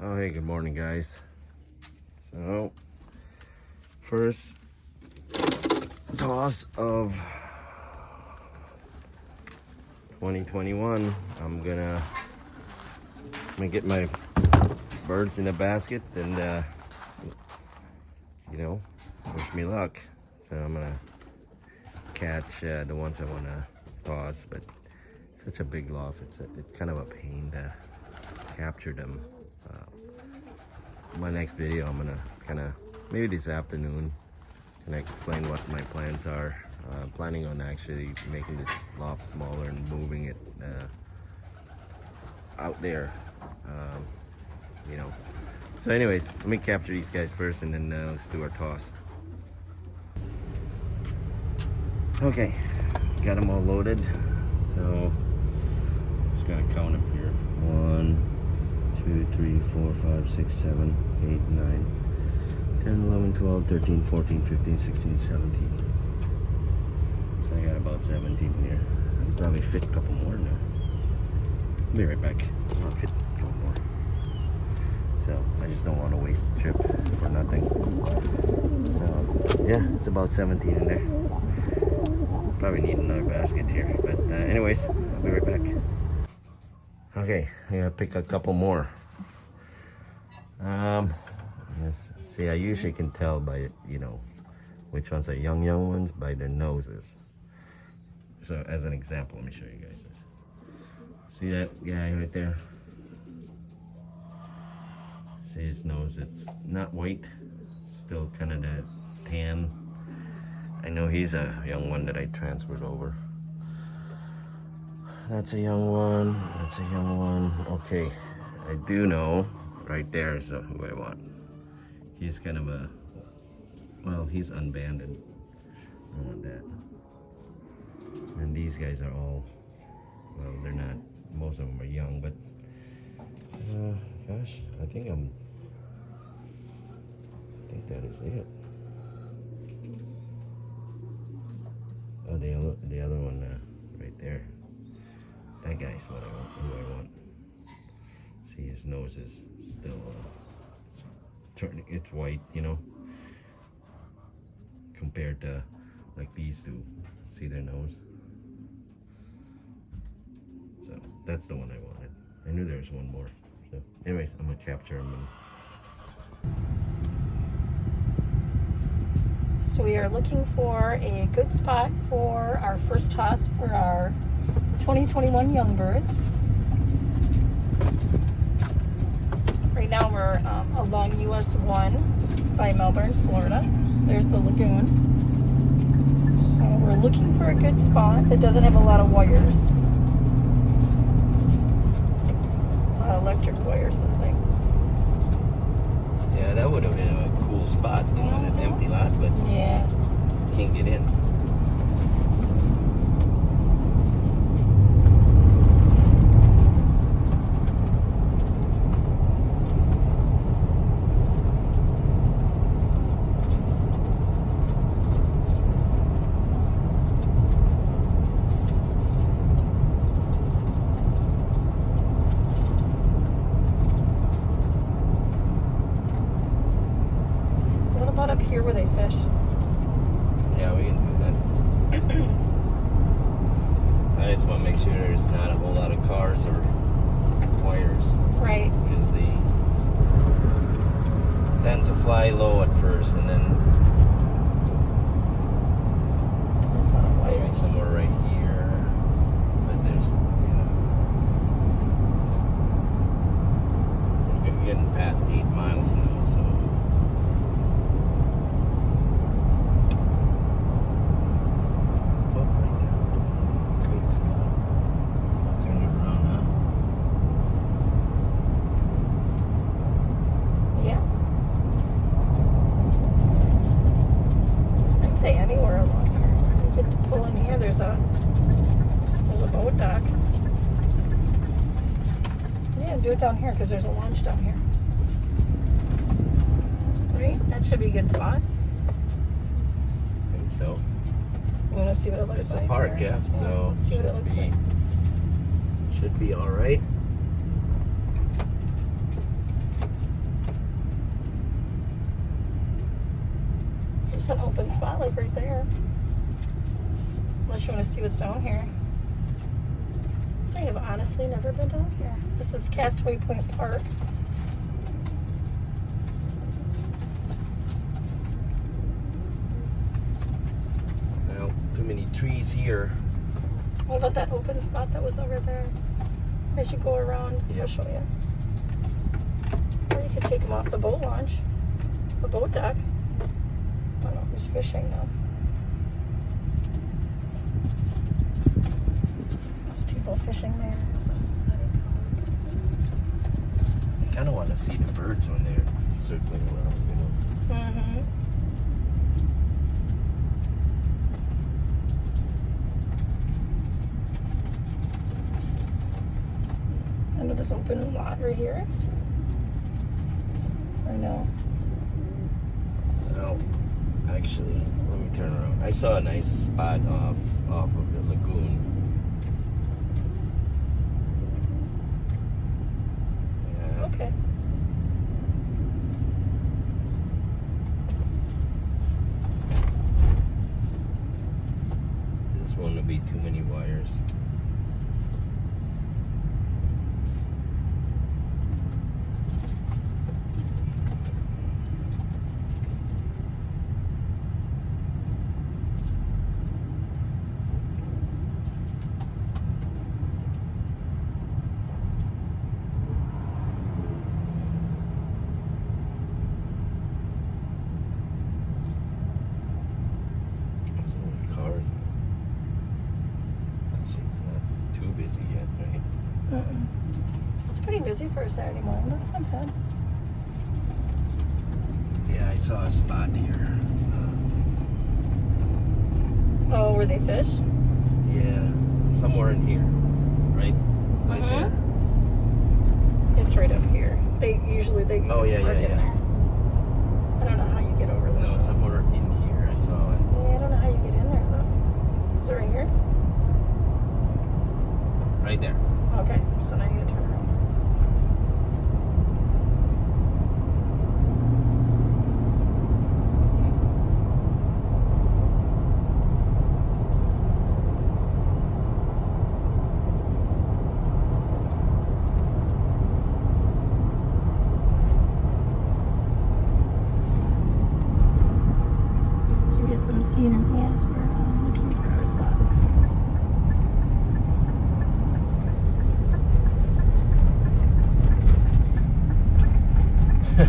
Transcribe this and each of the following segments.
Oh, hey, good morning, guys. So, first toss of 2021. I'm gonna get my birds in a basket and wish me luck. So I'm gonna catch the ones I wanna toss, but such a big loft. It's kind of a pain to capture them. My next video, I'm gonna maybe this afternoon, can I explain what my plans are. Planning on actually making this loft smaller and moving it out there. So anyways, let me capture these guys first and then let's do our toss. Okay, got them all loaded. So just gotta count them here. 1, 2, 3, 4, 5, 6, 7, 8, 9, 10, 11, 12, 13, 14, 15, 16, 17. So I got about 17 here. I could probably fit a couple more now. I'll be right back. I'll fit a couple more. So I just don't want to waste the trip for nothing. So yeah, it's about 17 in there. Probably need another basket here. But anyways, I'll be right back. Okay, I gotta pick a couple more. See, I usually can tell by, which ones are young ones by their noses. So as an example, let me show you guys this. See that guy right there? See his nose, it's not white, still kind of that tan. I know he's a young one that I transferred over. That's a young one, that's a young one. Okay, I do know right there is who I want. He's kind of a, well, he's unbanded. I want that. And these guys are all, well, they're not, most of them are young, but gosh, I think that is it. Oh, the other one right there. That guy's what who I want. See, his nose is still turning. It's white, compared to like these two. See their nose? So that's the one I wanted. I knew there was one more. So anyways, I'm gonna capture him. So we are looking for a good spot for our first toss for our 2021 young birds. Right now we're along US 1 by Melbourne, Florida. There's the lagoon. So we're looking for a good spot that doesn't have a lot of wires. A lot of electric wires and things. Yeah, that would have been a cool spot, an empty lot, but yeah, can't get in. up here where they fish. Yeah, we can do that. I just want to make sure there's not a whole lot of cars or wires. Right. Because they tend to fly low at first and then there's a lot of wires. maybe somewhere right here. But there's, we're getting past 8 miles now, so. Say anywhere along here. You get to pull in here. There's a boat dock. Yeah, do it down here because there's a launch down here. Right? That should be a good spot. I think so. You want to see what it looks It's like? a park, yeah. So let's see what it looks like. Should be all right. like right there. Unless you want to see what's down here. I have honestly never been down here. This is Castaway Point Park. Well, too many trees here. What about that open spot that was over there? As you go around, Yep. I'll show you. Or you could take them off the boat launch, the boat dock. I don't know who's fishing now. There's people fishing there. So I kind of want to see the birds when they're circling around, you know. Mm-hmm. Under this open lot right here. Or no? Well, actually, let me turn around. I saw a nice spot off of the lagoon. Yeah. Okay. This one will be too many wires. So many cars. Actually, it's not too busy yet, right? Mm-mm. It's pretty busy for a Saturday morning. That's not bad. Yeah, I saw a spot here. Oh, where they fish? Yeah, somewhere in here, right? Right there. It's right up here. They usually Oh, yeah, park yeah, in yeah. there. I don't know how you get over there. No, somewhere in here. I saw it. Yeah, I don't know how you get in there though. Is it right here? Right there. Okay, so now you gotta turn around. You get some scenery as we're looking for our spot.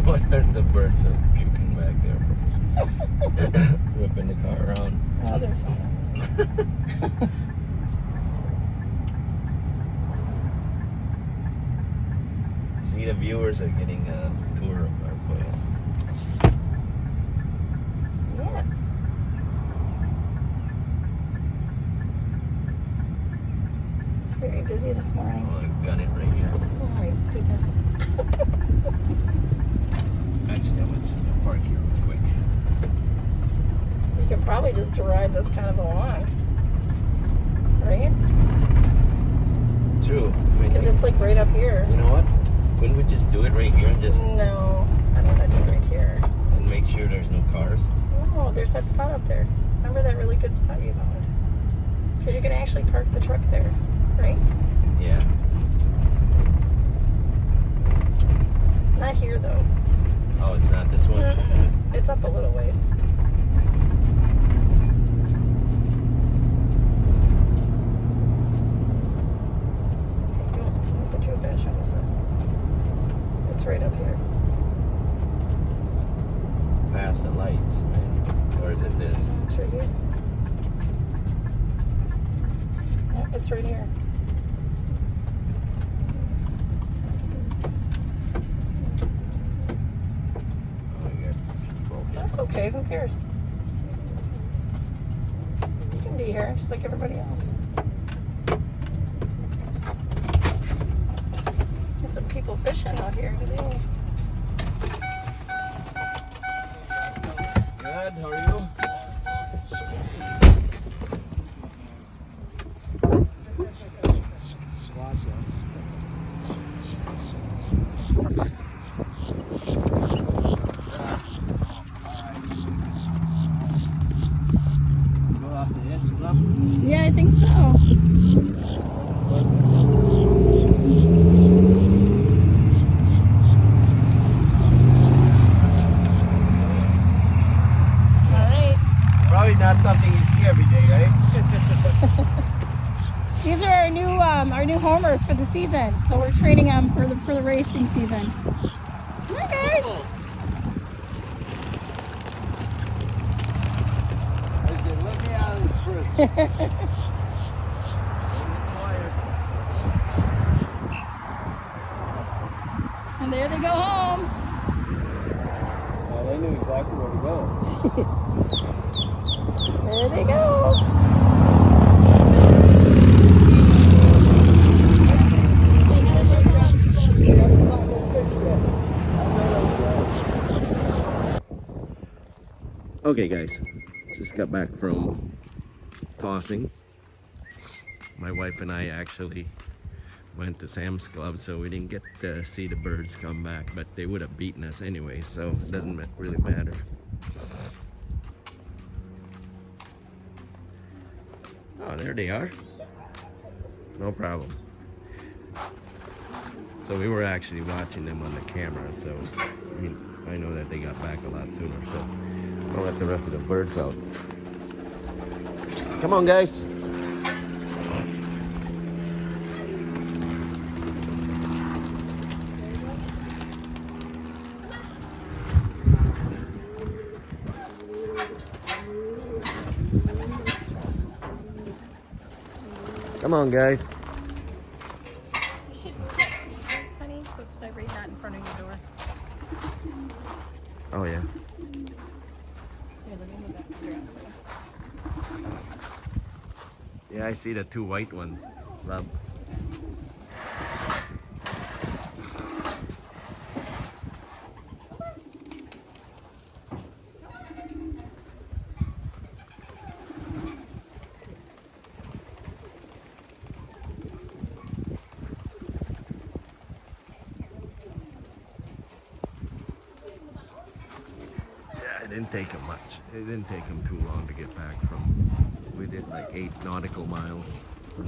What are the birds are puking back there? Whipping the car around. Oh, they're fine. See, the viewers are getting a tour of our place. Yes. It's very busy this morning. Oh, I got it right here. Oh my goodness. Actually, I'm just gonna park here real quick. You can probably just drive this kind of along. Right? True. Because it's like right up here. You know what? Couldn't we just do it right here and just No, I don't want to do it right here. and make sure there's no cars? Oh, there's that spot up there. Remember that really good spot you found? Because you can actually park the truck there, right? Yeah. Not here though. Oh, it's not this one? Mm-mm. It's up a little ways. Don't put too fast on this. It's right up here. Past the lights, right? Or is it this? It's right here. Oh, it's right here. Oh, I got people. That's okay. Who cares? You can be here just like everybody else. There's some people fishing out here today. Good, how are you? I think so. All right. Probably not something you see every day, right? These are our new homers for the season. So we're training them for the racing season. Come on, guys. I said, let me out of the fruit. And there they go home. Well, they knew exactly where to go. Jeez. There they go. Okay, guys, just got back from tossing. My wife and I actually went to Sam's Club, so we didn't get to see the birds come back, but they would have beaten us anyway, so it doesn't really matter. Oh, there they are. No problem. So we were actually watching them on the camera, so I know that they got back a lot sooner, so I'll let the rest of the birds out. Come on, guys. Come on, guys. You should put that seat, honey, so it's not right not in front of your door. Oh, yeah. Here, let me move that figure out for you. Yeah, I see the two white ones. Love. It didn't take him much. It didn't take him too long to get back from. We did like 8 nautical miles, so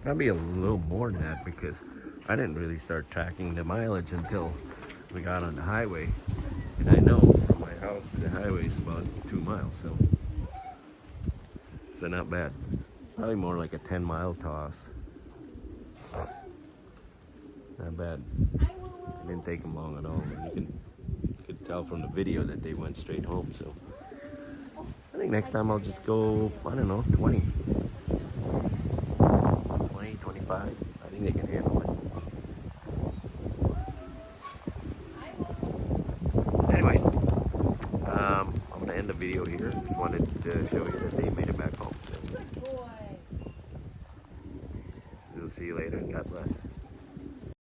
probably a little more than that because I didn't really start tracking the mileage until we got on the highway. And I know from my house to the highway is about 2 miles, so not bad. Probably more like a 10-mile toss. Not bad. It didn't take them long at all. And you could tell from the video that they went straight home. So I think next time I'll just go, I don't know, 20, 25. I think they can handle it. Anyways, I'm gonna end the video here. Just wanted to show you that they made it back home. So we'll see you later, and God bless.